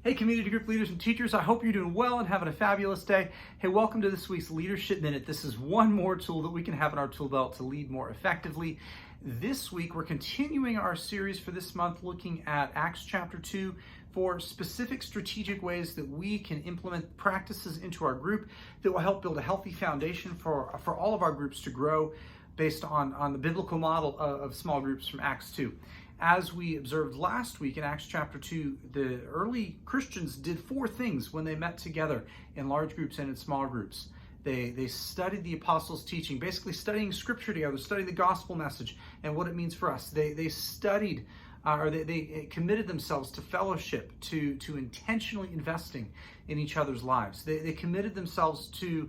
Hey, community group leaders and teachers, I hope you're doing well and having a fabulous day. Hey, welcome to this week's Leadership Minute. This is one more tool that we can have in our tool belt to lead more effectively. This week, we're continuing our series for this month looking at Acts chapter 2 for specific strategic ways that we can implement practices into our group that will help build a healthy foundation for all of our groups to grow based on the biblical model of small groups from Acts 2. As we observed last week in Acts chapter 2, the early Christians did four things when they met together in large groups and in small groups. They studied the apostles' teaching, basically studying scripture together, studying the gospel message and what it means for us. They studied, they committed themselves to fellowship, to intentionally investing in each other's lives. They committed themselves to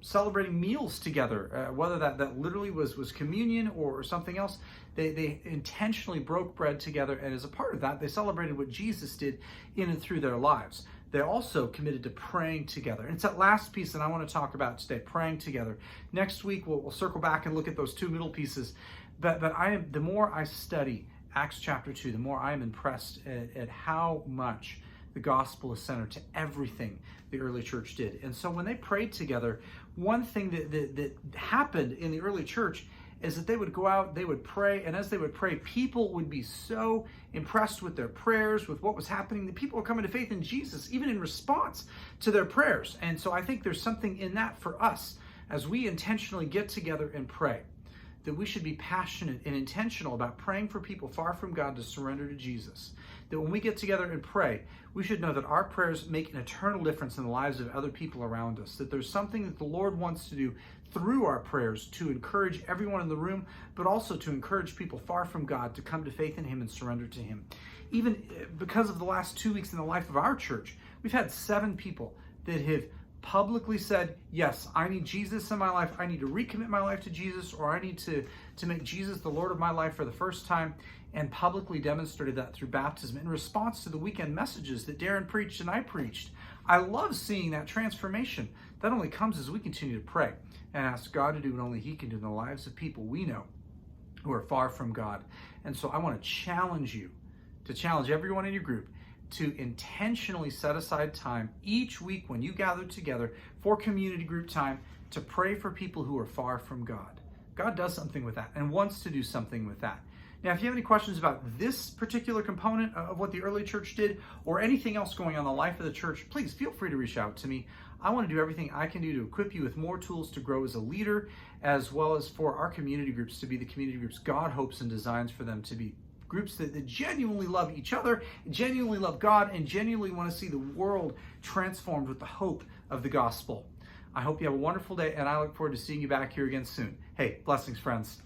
celebrating meals together, whether that literally was communion or something else. They intentionally broke bread together, and as a part of that, they celebrated what Jesus did in and through their lives. They also committed to praying together. And it's that last piece that I want to talk about today, praying together. Next week, we'll circle back and look at those two middle pieces. But the more I study Acts chapter 2, the more I am impressed at how much the gospel is centered to everything the early church did. And so when they prayed together, one thing that happened in the early church is that they would go out, they would pray, and as they would pray, people would be so impressed with their prayers, with what was happening, that people were coming to faith in Jesus, even in response to their prayers. And so I think there's something in that for us as we intentionally get together and pray, that we should be passionate and intentional about praying for people far from God to surrender to Jesus. That when we get together and pray, we should know that our prayers make an eternal difference in the lives of other people around us. That there's something that the Lord wants to do through our prayers to encourage everyone in the room, but also to encourage people far from God to come to faith in Him and surrender to Him. Even because of the last 2 weeks in the life of our church, we've had 7 people that have publicly said, yes, I need Jesus in my life. I need to recommit my life to Jesus, or I need to make Jesus the Lord of my life for the first time, and publicly demonstrated that through baptism in response to the weekend messages that Darren preached and I preached. I love seeing that transformation. That only comes as we continue to pray and ask God to do what only He can do in the lives of people we know who are far from God. And so I want to challenge you, to challenge everyone in your group, to intentionally set aside time each week when you gather together for community group time to pray for people who are far from God. God does something with that and wants to do something with that. Now, if you have any questions about this particular component of what the early church did or anything else going on in the life of the church, please feel free to reach out to me. I want to do everything I can do to equip you with more tools to grow as a leader, as well as for our community groups to be the community groups God hopes and designs for them to be. Groups that genuinely love each other, genuinely love God, and genuinely want to see the world transformed with the hope of the gospel. I hope you have a wonderful day, and I look forward to seeing you back here again soon. Hey, blessings, friends.